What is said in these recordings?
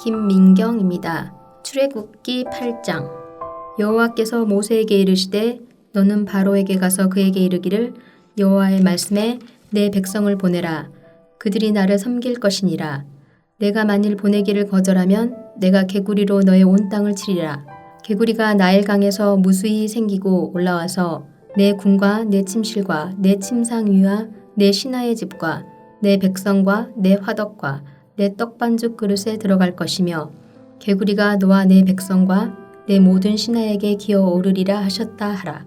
김민경입니다. 출애굽기 8장. 여호와께서 모세에게 이르시되 너는 바로에게 가서 그에게 이르기를 여호와의 말씀에 내 백성을 보내라. 그들이 나를 섬길 것이니라. 내가 만일 보내기를 거절하면 내가 개구리로 너의 온 땅을 치리라. 개구리가 나일강에서 무수히 생기고 올라와서 내 궁과 내 침실과 내 침상 위와 내 신하의 집과 내 백성과 내 화덕과 내 떡반죽 그릇에 들어갈 것이며 개구리가 너와 내 백성과 내 모든 신하에게 기어오르리라 하셨다 하라.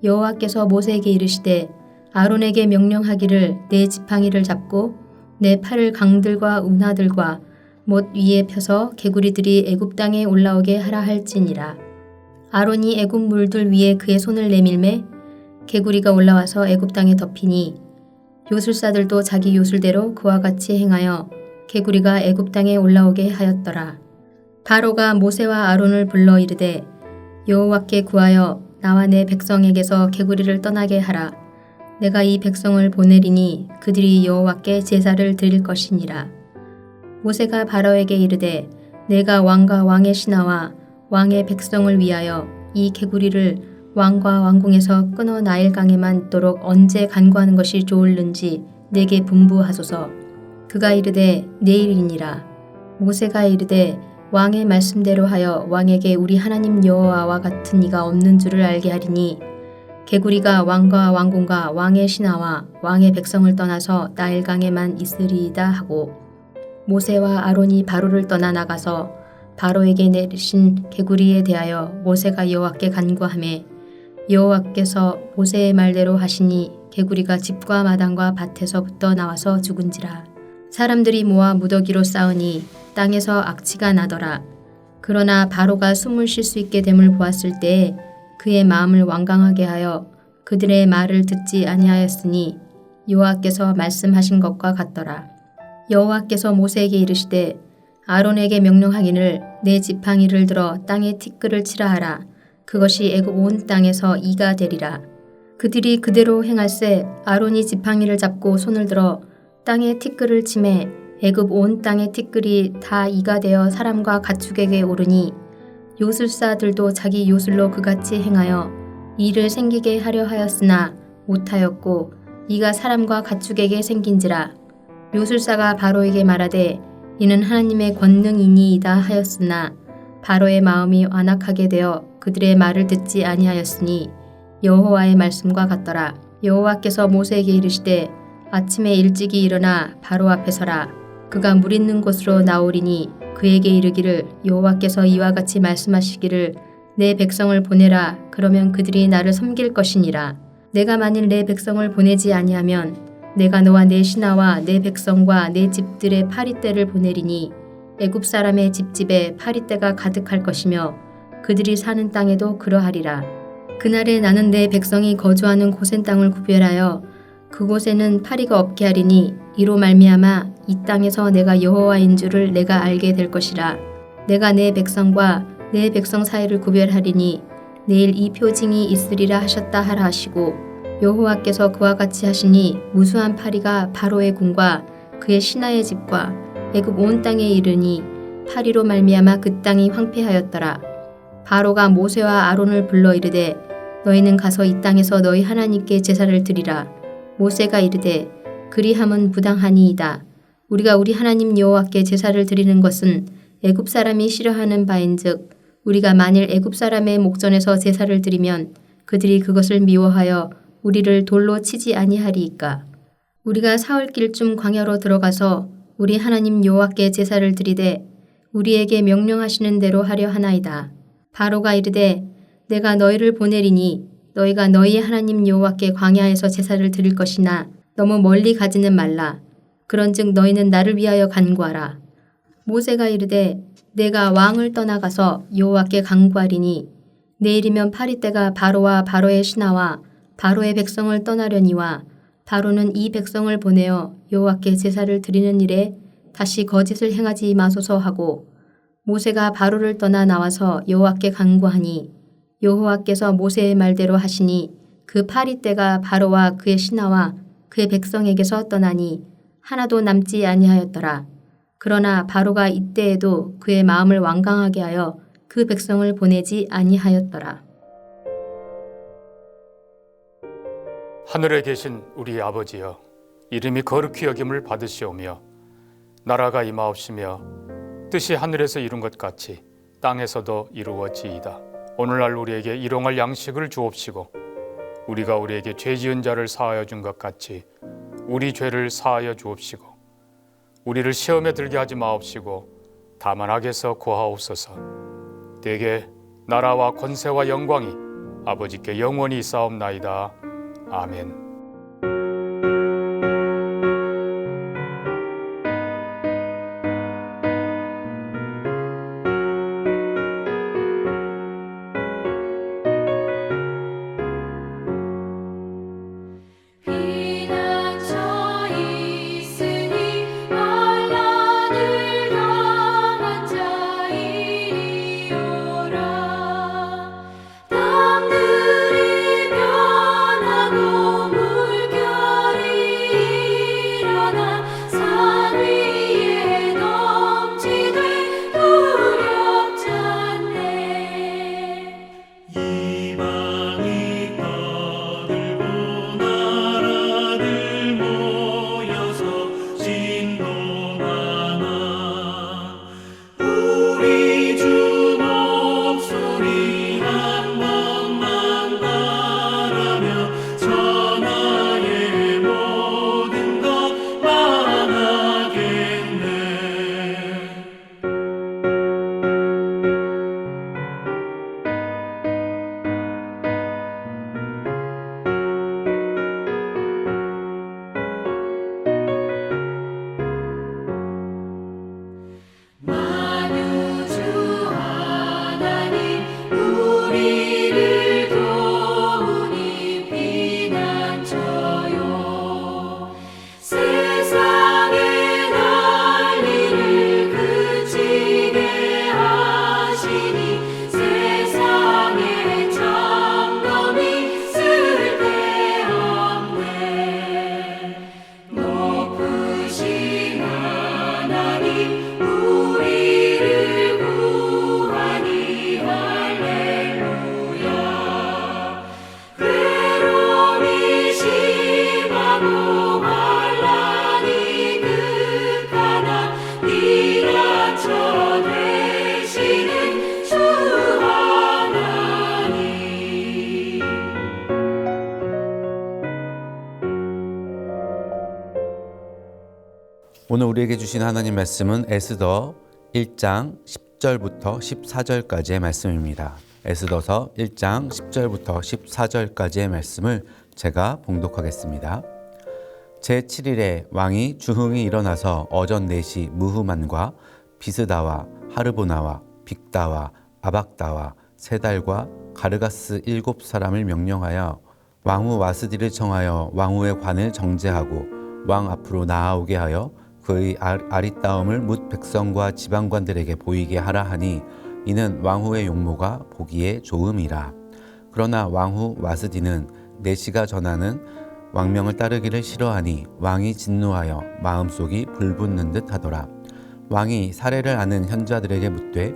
여호와께서 모세에게 이르시되 아론에게 명령하기를 내 지팡이를 잡고 내 팔을 강들과 운하들과 못 위에 펴서 개구리들이 애굽 땅에 올라오게 하라 할지니라. 아론이 애굽 물들 위에 그의 손을 내밀매 개구리가 올라와서 애굽 땅에 덮이니 요술사들도 자기 요술대로 그와 같이 행하여 개구리가 애굽 땅에 올라오게 하였더라. 바로가 모세와 아론을 불러 이르되 여호와께 구하여 나와 내 백성에게서 개구리를 떠나게 하라. 내가 이 백성을 보내리니 그들이 여호와께 제사를 드릴 것이니라. 모세가 바로에게 이르되 내가 왕과 왕의 신하와 왕의 백성을 위하여 이 개구리를 왕과 왕궁에서 끊어 나일강에만 있도록 언제 간구하는 것이 좋을는지 내게 분부하소서. 그가 이르되 내일이니라. 모세가 이르되 왕의 말씀대로 하여 왕에게 우리 하나님 여호와와 같은 이가 없는 줄을 알게 하리니 개구리가 왕과 왕궁과 왕의 신하와 왕의 백성을 떠나서 나일강에만 있으리이다 하고 모세와 아론이 바로를 떠나 나가서 바로에게 내리신 개구리에 대하여 모세가 여호와께 간구하매 여호와께서 모세의 말대로 하시니 개구리가 집과 마당과 밭에서부터 나와서 죽은지라. 사람들이 모아 무더기로 싸우니 땅에서 악취가 나더라. 그러나 바로가 숨을 쉴 수 있게 됨을 보았을 때에 그의 마음을 완강하게 하여 그들의 말을 듣지 아니하였으니 여호와께서 말씀하신 것과 같더라. 여호와께서 모세에게 이르시되 아론에게 명령하기를 내 지팡이를 들어 땅에 티끌을 치라 하라. 그것이 애굽 온 땅에서 이가 되리라. 그들이 그대로 행할세 아론이 지팡이를 잡고 손을 들어 땅에 티끌을 치매 애굽 온 땅의 티끌이 다 이가 되어 사람과 가축에게 오르니 요술사들도 자기 요술로 그같이 행하여 이를 생기게 하려 하였으나 못하였고 이가 사람과 가축에게 생긴지라. 요술사가 바로에게 말하되 이는 하나님의 권능이니이다 하였으나 바로의 마음이 완악하게 되어 그들의 말을 듣지 아니하였으니 여호와의 말씀과 같더라. 여호와께서 모세에게 이르시되 아침에 일찍이 일어나 바로 앞에 서라. 그가 물 있는 곳으로 나오리니 그에게 이르기를 여호와께서 이와 같이 말씀하시기를 내 백성을 보내라. 그러면 그들이 나를 섬길 것이니라. 내가 만일 내 백성을 보내지 아니하면 내가 너와 내 신하와 내 백성과 내 집들의 파리떼를 보내리니 애굽 사람의 집집에 파리떼가 가득할 것이며 그들이 사는 땅에도 그러하리라. 그날에 나는 내 백성이 거주하는 고센 땅을 구별하여 그곳에는 파리가 없게 하리니 이로 말미암아 이 땅에서 내가 여호와인 줄을 내가 알게 될 것이라. 내가 내 백성과 내 백성 사이를 구별하리니 내일 이 표징이 있으리라 하셨다 하라 하시고 여호와께서 그와 같이 하시니 무수한 파리가 바로의 궁과 그의 신하의 집과 애굽 온 땅에 이르니 파리로 말미암아 그 땅이 황폐하였더라. 바로가 모세와 아론을 불러 이르되 너희는 가서 이 땅에서 너희 하나님께 제사를 드리라. 모세가 이르되 그리함은 부당하니이다. 우리가 우리 하나님 여호와께 제사를 드리는 것은 애굽 사람이 싫어하는 바인즉 우리가 만일 애굽 사람의 목전에서 제사를 드리면 그들이 그것을 미워하여 우리를 돌로 치지 아니하리이까. 우리가 사흘길쯤 광야로 들어가서 우리 하나님 여호와께 제사를 드리되 우리에게 명령하시는 대로 하려 하나이다. 바로가 이르되 내가 너희를 보내리니 너희가 너희 하나님 여호와께 광야에서 제사를 드릴 것이나 너무 멀리 가지는 말라. 그런즉 너희는 나를 위하여 간구하라. 모세가 이르되 내가 왕을 떠나가서 여호와께 간구하리니 내일이면 파리떼가 바로와 바로의 신하와 바로의 백성을 떠나려니와 바로는 이 백성을 보내어 여호와께 제사를 드리는 일에 다시 거짓을 행하지 마소서 하고 모세가 바로를 떠나 나와서 여호와께 간구하니 여호와께서 모세의 말대로 하시니 그 파리떼가 바로와 그의 신하와 그의 백성에게서 떠나니 하나도 남지 아니하였더라. 그러나 바로가 이때에도 그의 마음을 완강하게 하여 그 백성을 보내지 아니하였더라. 하늘에 계신 우리 아버지여, 이름이 거룩히 여김을 받으시오며 나라가 임하옵시며 뜻이 하늘에서 이룬 것 같이 땅에서도 이루어지이다. 오늘날 우리에게 일용할 양식을 주옵시고 우리가 우리에게 죄 지은 자를 사하여 준 것 같이 우리 죄를 사하여 주옵시고 우리를 시험에 들게 하지 마옵시고 다만 악에서 구하옵소서. 대개 나라와 권세와 영광이 아버지께 영원히 있사옵나이다. 아멘. 오늘 우리에게 주신 하나님 말씀은 에스더 1장 10절부터 14절까지의 말씀입니다. 에스더서 1장 10절부터 14절까지의 말씀을 제가 봉독하겠습니다. 제7일에 왕이 주흥이 일어나서 어전 넷이 무흐만과 비스다와 하르보나와 빅다와 아박다와 세달과 가르가스 7사람을 명령하여 왕후 와스디를 청하여 왕후의 관을 정제하고 왕 앞으로 나아오게 하여 그의 아리따움을 뭇 백성과 지방관들에게 보이게 하라 하니 이는 왕후의 용모가 보기에 좋음이라. 그러나 왕후 와스디는 내시가 전하는 왕명을 따르기를 싫어하니 왕이 진노하여 마음속이 불붙는 듯 하더라. 왕이 사례를 아는 현자들에게 묻되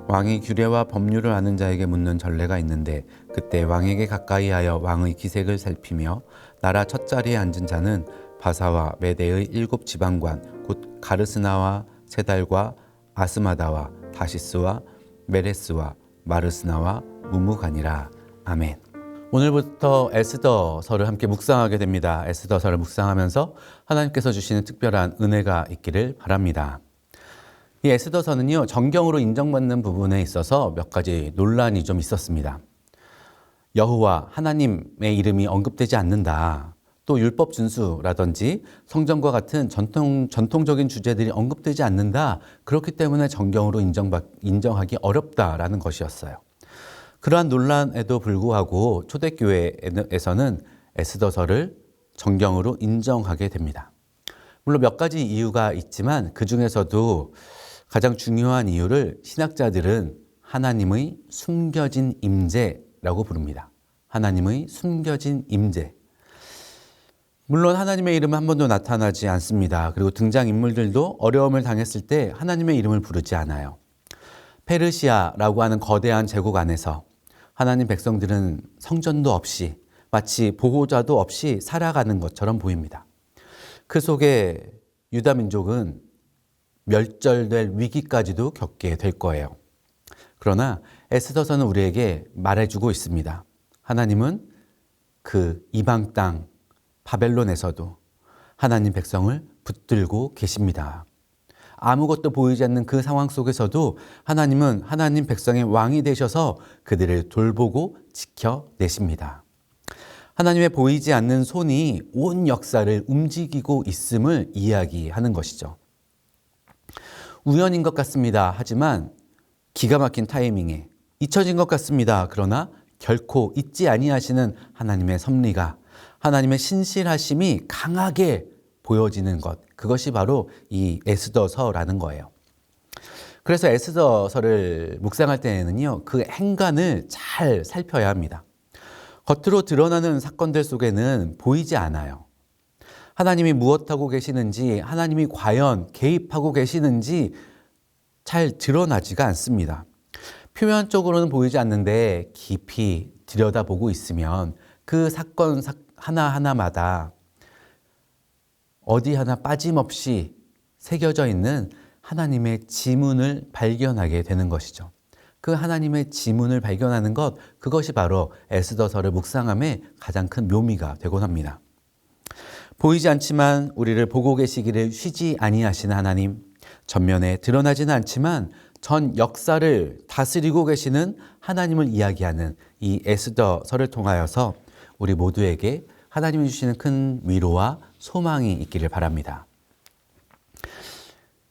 왕이 규례와 법률을 아는 자에게 묻는 전례가 있는데 그때 왕에게 가까이하여 왕의 기색을 살피며 나라 첫자리에 앉은 자는 바사와 메대의 7지방관 곧 가르스나와 세달과 아스마다와 다시스와 메레스와 마르스나와 무무가니라. 아멘. 오늘부터 에스더서를 함께 묵상하게 됩니다. 에스더서를 묵상하면서 하나님께서 주시는 특별한 은혜가 있기를 바랍니다. 이 에스더서는요, 정경으로 인정받는 부분에 있어서 몇 가지 논란이 좀 있었습니다. 여호와 하나님의 이름이 언급되지 않는다. 또 율법 준수라든지 성전과 같은 전통적인 주제들이 언급되지 않는다. 그렇기 때문에 정경으로 인정하기 어렵다라는 것이었어요. 그러한 논란에도 불구하고 초대교회에서는 에스더서를 정경으로 인정하게 됩니다. 물론 몇 가지 이유가 있지만 그 중에서도 가장 중요한 이유를 신학자들은 하나님의 숨겨진 임재라고 부릅니다. 하나님의 숨겨진 임재. 물론 하나님의 이름은 한 번도 나타나지 않습니다. 그리고 등장인물들도 어려움을 당했을 때 하나님의 이름을 부르지 않아요. 페르시아라고 하는 거대한 제국 안에서 하나님 백성들은 성전도 없이 마치 보호자도 없이 살아가는 것처럼 보입니다. 그 속에 유다 민족은 멸절될 위기까지도 겪게 될 거예요. 그러나 에스더서는 우리에게 말해주고 있습니다. 하나님은 그 이방 땅 바벨론에서도 하나님 백성을 붙들고 계십니다. 아무것도 보이지 않는 그 상황 속에서도 하나님은 하나님 백성의 왕이 되셔서 그들을 돌보고 지켜내십니다. 하나님의 보이지 않는 손이 온 역사를 움직이고 있음을 이야기하는 것이죠. 우연인 것 같습니다. 하지만 기가 막힌 타이밍에 잊혀진 것 같습니다. 그러나 결코 잊지 아니하시는 하나님의 섭리가, 하나님의 신실하심이 강하게 보여지는 것, 그것이 바로 이 에스더서라는 거예요. 그래서 에스더서를 묵상할 때에는요, 그 행간을 잘 살펴야 합니다. 겉으로 드러나는 사건들 속에는 보이지 않아요. 하나님이 무엇하고 계시는지, 하나님이 과연 개입하고 계시는지 잘 드러나지가 않습니다. 표면적으로는 보이지 않는데 깊이 들여다보고 있으면 그 사건 하나하나마다 어디 하나 빠짐없이 새겨져 있는 하나님의 지문을 발견하게 되는 것이죠. 그 하나님의 지문을 발견하는 것, 그것이 바로 에스더서를 묵상함의 가장 큰 묘미가 되곤 합니다. 보이지 않지만 우리를 보고 계시기를 쉬지 아니하시는 하나님, 전면에 드러나지는 않지만 전 역사를 다스리고 계시는 하나님을 이야기하는 이 에스더서를 통하여서 우리 모두에게 하나님이 주시는 큰 위로와 소망이 있기를 바랍니다.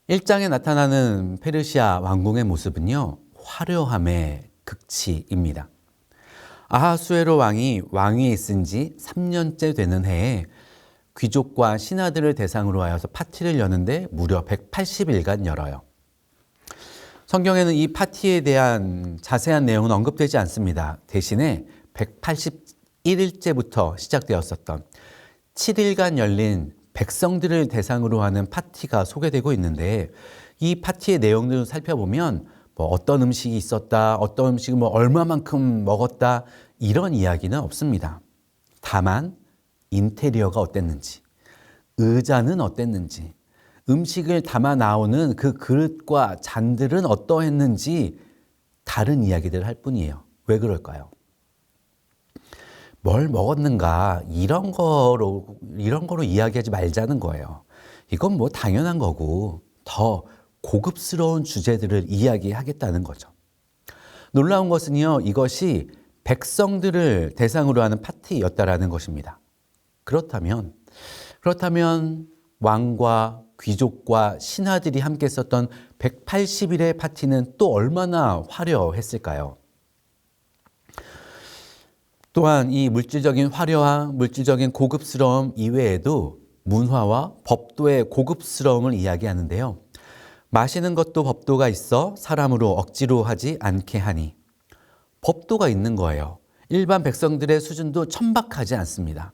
1장에 나타나는 페르시아 왕궁의 모습은요, 화려함의 극치입니다. 아하수에로 왕이 왕위에 있은 지 3년째 되는 해에 귀족과 신하들을 대상으로 하여서 파티를 여는데 무려 180일간 열어요. 성경에는 이 파티에 대한 자세한 내용은 언급되지 않습니다. 대신에 181일째부터 시작되었었던 7일간 열린 백성들을 대상으로 하는 파티가 소개되고 있는데, 이 파티의 내용들을 살펴보면 어떤 음식이 있었다, 어떤 음식을 얼마만큼 먹었다, 이런 이야기는 없습니다. 다만 인테리어가 어땠는지, 의자는 어땠는지, 음식을 담아 나오는 그 그릇과 잔들은 어떠했는지 다른 이야기들을 할 뿐이에요. 왜 그럴까요? 뭘 먹었는가 이런 거로 이야기하지 말자는 거예요. 이건 당연한 거고 더 고급스러운 주제들을 이야기하겠다는 거죠. 놀라운 것은요, 이것이 백성들을 대상으로 하는 파티였다라는 것입니다. 그렇다면 왕과 귀족과 신하들이 함께 썼던 180일의 파티는 또 얼마나 화려했을까요? 또한 이 물질적인 화려함, 물질적인 고급스러움 이외에도 문화와 법도의 고급스러움을 이야기하는데요. 마시는 것도 법도가 있어 사람으로 억지로 하지 않게 하니. 법도가 있는 거예요. 일반 백성들의 수준도 천박하지 않습니다.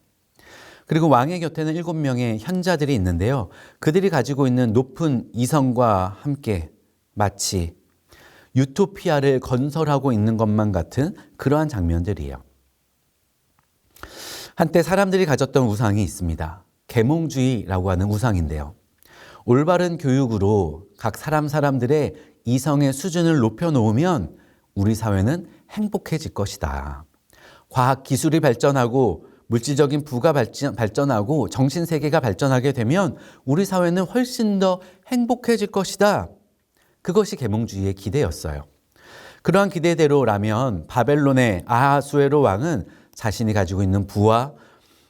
그리고 왕의 곁에는 7명의 현자들이 있는데요. 그들이 가지고 있는 높은 이성과 함께 마치 유토피아를 건설하고 있는 것만 같은 그러한 장면들이에요. 한때 사람들이 가졌던 우상이 있습니다. 계몽주의라고 하는 우상인데요. 올바른 교육으로 각 사람들의 이성의 수준을 높여놓으면 우리 사회는 행복해질 것이다. 과학 기술이 발전하고 물질적인 부가 발전하고 정신세계가 발전하게 되면 우리 사회는 훨씬 더 행복해질 것이다. 그것이 계몽주의의 기대였어요. 그러한 기대대로라면 바벨론의 아하수에로 왕은 자신이 가지고 있는 부와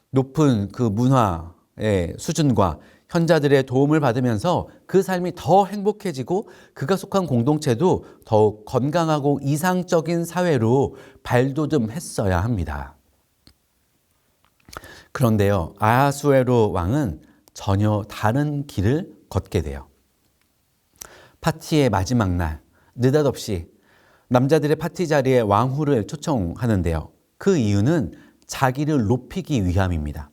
높은 그 문화의 수준과 현자들의 도움을 받으면서 그 삶이 더 행복해지고 그가 속한 공동체도 더욱 건강하고 이상적인 사회로 발돋움했어야 합니다. 그런데요, 아하수에로 왕은 전혀 다른 길을 걷게 돼요. 파티의 마지막 날, 느닷없이 남자들의 파티 자리에 왕후를 초청하는데요. 그 이유는 자기를 높이기 위함입니다.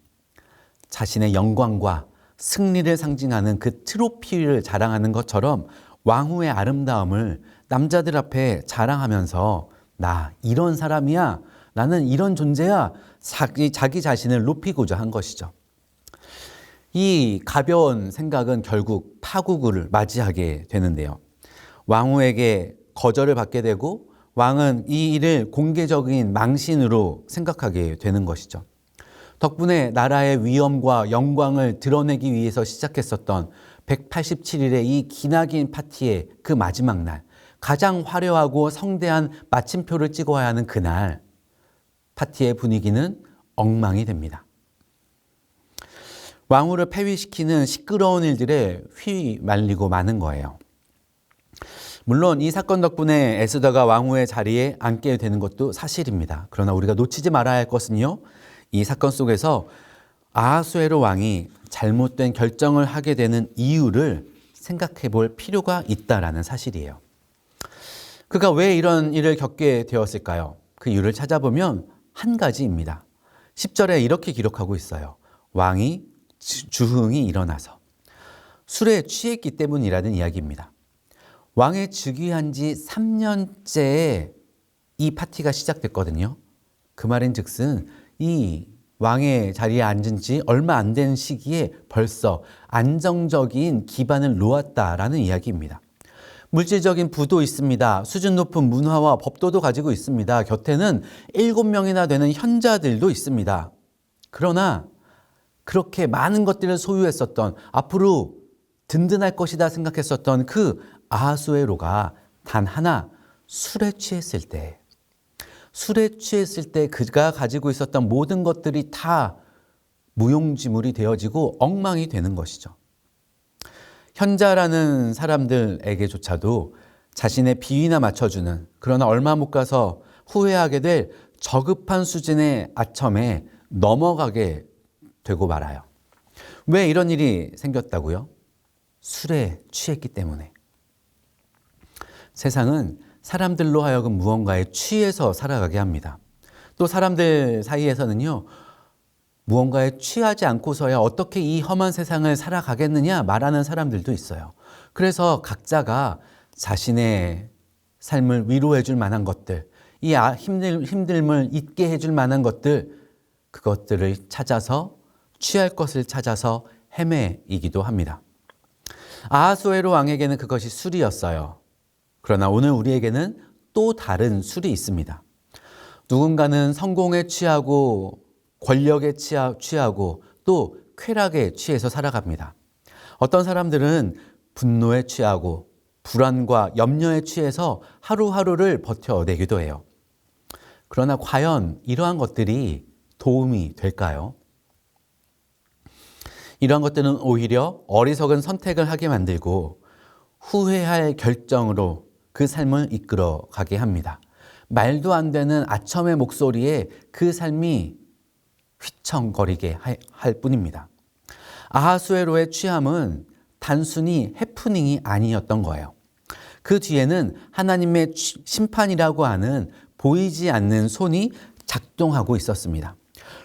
자신의 영광과 승리를 상징하는 그 트로피를 자랑하는 것처럼 왕후의 아름다움을 남자들 앞에 자랑하면서 나 이런 사람이야, 나는 이런 존재야, 자기 자신을 높이고자 한 것이죠. 이 가벼운 생각은 결국 파국을 맞이하게 되는데요. 왕후에게 거절을 받게 되고 왕은 이 일을 공개적인 망신으로 생각하게 되는 것이죠. 덕분에 나라의 위엄과 영광을 드러내기 위해서 시작했었던 187일의 이 기나긴 파티의 그 마지막 날, 가장 화려하고 성대한 마침표를 찍어야 하는 그날, 파티의 분위기는 엉망이 됩니다. 왕후를 폐위시키는 시끄러운 일들에 휘말리고 마는 거예요. 물론 이 사건 덕분에 에스더가 왕후의 자리에 앉게 되는 것도 사실입니다. 그러나 우리가 놓치지 말아야 할 것은요, 이 사건 속에서 아하수에로 왕이 잘못된 결정을 하게 되는 이유를 생각해 볼 필요가 있다라는 사실이에요. 그가 왜 이런 일을 겪게 되었을까요? 그 이유를 찾아보면 한 가지입니다. 10절에 이렇게 기록하고 있어요. 왕이 주흥이 일어나서 술에 취했기 때문이라는 이야기입니다. 왕에 즉위한 지 3년째에 이 파티가 시작됐거든요. 그 말인즉슨 이 왕의 자리에 앉은 지 얼마 안 된 시기에 벌써 안정적인 기반을 놓았다라는 이야기입니다. 물질적인 부도 있습니다. 수준 높은 문화와 법도도 가지고 있습니다. 곁에는 7명이나 되는 현자들도 있습니다. 그러나 그렇게 많은 것들을 소유했었던, 앞으로 든든할 것이다 생각했었던 그 아하수에로가 단 하나 술에 취했을 때, 그가 가지고 있었던 모든 것들이 다 무용지물이 되어지고 엉망이 되는 것이죠. 현자라는 사람들에게조차도 자신의 비위나 맞춰주는, 그러나 얼마 못 가서 후회하게 될 저급한 수준의 아첨에 넘어가게 되고 말아요. 왜 이런 일이 생겼다고요? 술에 취했기 때문에. 세상은 사람들로 하여금 무언가에 취해서 살아가게 합니다. 또 사람들 사이에서는요, 무언가에 취하지 않고서야 어떻게 이 험한 세상을 살아가겠느냐 말하는 사람들도 있어요. 그래서 각자가 자신의 삶을 위로해 줄 만한 것들, 이 힘듦을 잊게 해줄 만한 것들, 그것들을 찾아서, 취할 것을 찾아서 헤매이기도 합니다. 아하수에로 왕에게는 그것이 술이었어요. 그러나 오늘 우리에게는 또 다른 술이 있습니다. 누군가는 성공에 취하고 권력에 취하고 또 쾌락에 취해서 살아갑니다. 어떤 사람들은 분노에 취하고 불안과 염려에 취해서 하루하루를 버텨내기도 해요. 그러나 과연 이러한 것들이 도움이 될까요? 이러한 것들은 오히려 어리석은 선택을 하게 만들고 후회할 결정으로 그 삶을 이끌어 가게 합니다. 말도 안 되는 아첨의 목소리에 그 삶이 휘청거리게 할 뿐입니다. 아하수에로의 취함은 단순히 해프닝이 아니었던 거예요. 그 뒤에는 하나님의 심판이라고 하는 보이지 않는 손이 작동하고 있었습니다.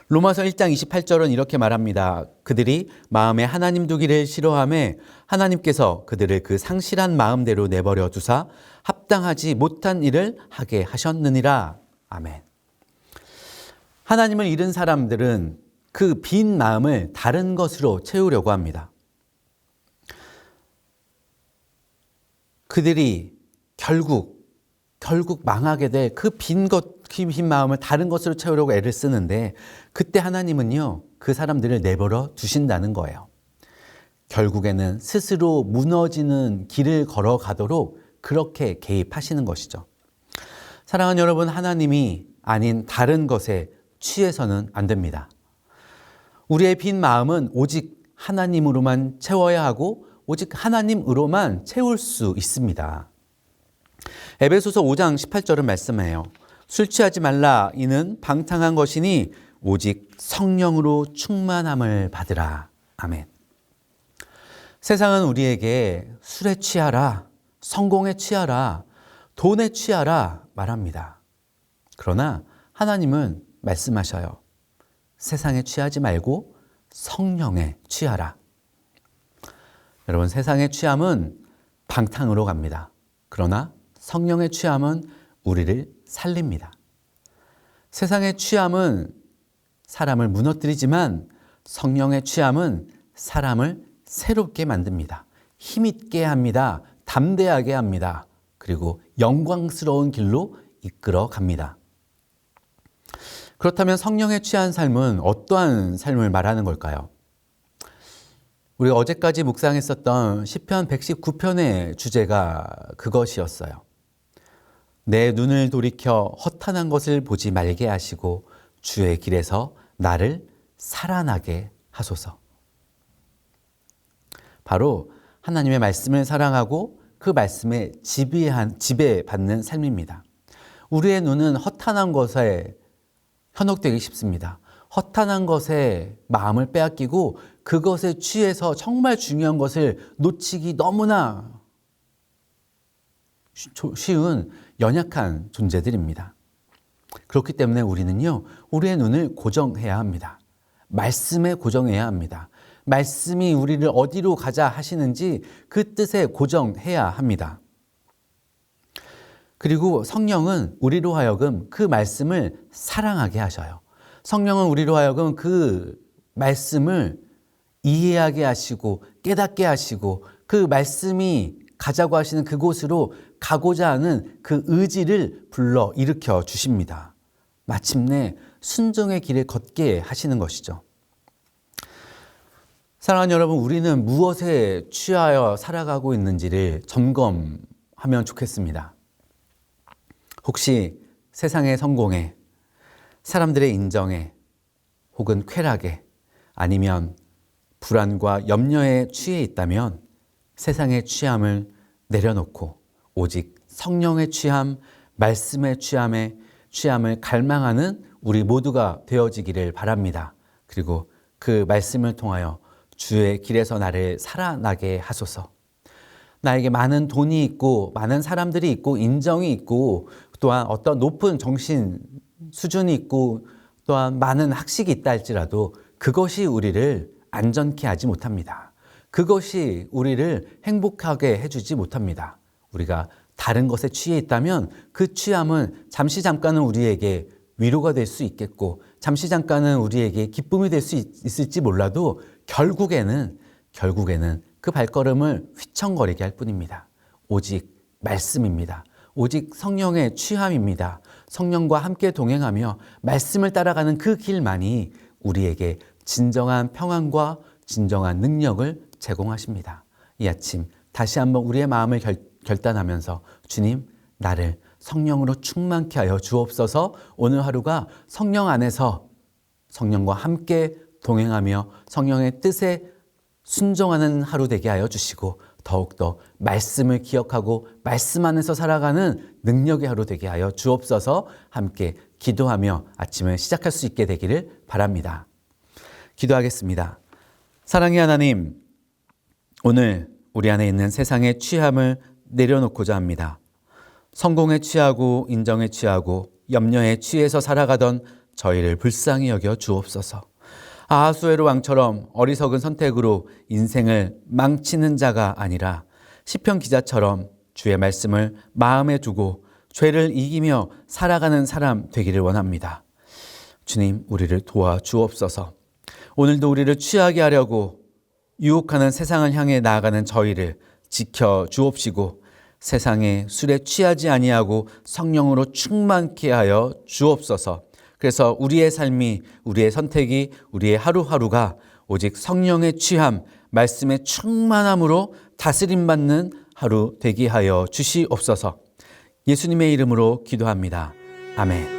로마서 1장 28절은 이렇게 말합니다. 그들이 마음에 하나님 두기를 싫어하며 하나님께서 그들을 그 상실한 마음대로 내버려 두사 합당하지 못한 일을 하게 하셨느니라. 아멘. 하나님을 잃은 사람들은 그 빈 마음을 다른 것으로 채우려고 합니다. 그들이 결국 망하게 될 그 빈 마음을 다른 것으로 채우려고 애를 쓰는데, 그때 하나님은요, 그 사람들을 내버려 두신다는 거예요. 결국에는 스스로 무너지는 길을 걸어가도록 그렇게 개입하시는 것이죠. 사랑하는 여러분, 하나님이 아닌 다른 것에 취해서는 안 됩니다. 우리의 빈 마음은 오직 하나님으로만 채워야 하고 오직 하나님으로만 채울 수 있습니다. 에베소서 5장 18절은 말씀해요. 술 취하지 말라. 이는 방탕한 것이니 오직 성령으로 충만함을 받으라. 아멘. 세상은 우리에게 술에 취하라, 성공에 취하라, 돈에 취하라 말합니다. 그러나 하나님은 말씀하셔요. 세상에 취하지 말고 성령에 취하라. 여러분, 세상의 취함은 방탕으로 갑니다. 그러나 성령의 취함은 우리를 살립니다. 세상의 취함은 사람을 무너뜨리지만 성령의 취함은 사람을 새롭게 만듭니다. 힘있게 합니다. 담대하게 합니다. 그리고 영광스러운 길로 이끌어 갑니다. 그렇다면 성령에 취한 삶은 어떠한 삶을 말하는 걸까요? 우리가 어제까지 묵상했었던 시편 119편의 주제가 그것이었어요. 내 눈을 돌이켜 허탄한 것을 보지 말게 하시고 주의 길에서 나를 살아나게 하소서. 바로 하나님의 말씀을 사랑하고 그 말씀에 지배받는 삶입니다. 우리의 눈은 허탄한 것에 현혹되기 쉽습니다. 허탄한 것에 마음을 빼앗기고 그것에 취해서 정말 중요한 것을 놓치기 너무나 쉬운 연약한 존재들입니다. 그렇기 때문에 우리는요, 우리의 눈을 고정해야 합니다. 말씀에 고정해야 합니다. 말씀이 우리를 어디로 가자 하시는지 그 뜻에 고정해야 합니다. 그리고 성령은 우리로 하여금 그 말씀을 사랑하게 하셔요. 성령은 우리로 하여금 그 말씀을 이해하게 하시고 깨닫게 하시고 그 말씀이 가자고 하시는 그곳으로 가고자 하는 그 의지를 불러 일으켜 주십니다. 마침내 순종의 길을 걷게 하시는 것이죠. 사랑하는 여러분, 우리는 무엇에 취하여 살아가고 있는지를 점검하면 좋겠습니다. 혹시 세상의 성공에, 사람들의 인정에, 혹은 쾌락에, 아니면 불안과 염려에 취해 있다면 세상의 취함을 내려놓고 오직 성령의 취함, 말씀의 취함을 갈망하는 우리 모두가 되어지기를 바랍니다. 그리고 그 말씀을 통하여 주의 길에서 나를 살아나게 하소서. 나에게 많은 돈이 있고 많은 사람들이 있고 인정이 있고 또한 어떤 높은 정신 수준이 있고 또한 많은 학식이 있다 할지라도 그것이 우리를 안전케 하지 못합니다. 그것이 우리를 행복하게 해주지 못합니다. 우리가 다른 것에 취해 있다면 그 취함은 잠깐은 우리에게 위로가 될 수 있겠고 잠깐은 우리에게 기쁨이 될 수 있을지 몰라도 결국에는 그 발걸음을 휘청거리게 할 뿐입니다. 오직 말씀입니다. 오직 성령의 취함입니다. 성령과 함께 동행하며 말씀을 따라가는 그 길만이 우리에게 진정한 평안과 진정한 능력을 제공하십니다. 이 아침 다시 한번 우리의 마음을 결단하면서 주님, 나를 성령으로 충만케 하여 주옵소서. 오늘 하루가 성령 안에서 성령과 함께 동행하며 성령의 뜻에 순종하는 하루 되게 하여 주시고 더욱더 말씀을 기억하고 말씀 안에서 살아가는 능력의 하루 되게 하여 주옵소서. 함께 기도하며 아침을 시작할 수 있게 되기를 바랍니다. 기도하겠습니다. 사랑의 하나님, 오늘 우리 안에 있는 세상의 취함을 내려놓고자 합니다. 성공에 취하고 인정에 취하고 염려에 취해서 살아가던 저희를 불쌍히 여겨 주옵소서. 아하수에로 왕처럼 어리석은 선택으로 인생을 망치는 자가 아니라 시편 기자처럼 주의 말씀을 마음에 두고 죄를 이기며 살아가는 사람 되기를 원합니다. 주님, 우리를 도와 주옵소서. 오늘도 우리를 취하게 하려고 유혹하는 세상을 향해 나아가는 저희를 지켜 주옵시고 세상의 술에 취하지 아니하고 성령으로 충만케 하여 주옵소서. 그래서 우리의 삶이, 우리의 선택이, 우리의 하루하루가 오직 성령의 취함, 말씀의 충만함으로 다스림받는 하루 되게 하여 주시옵소서. 예수님의 이름으로 기도합니다. 아멘.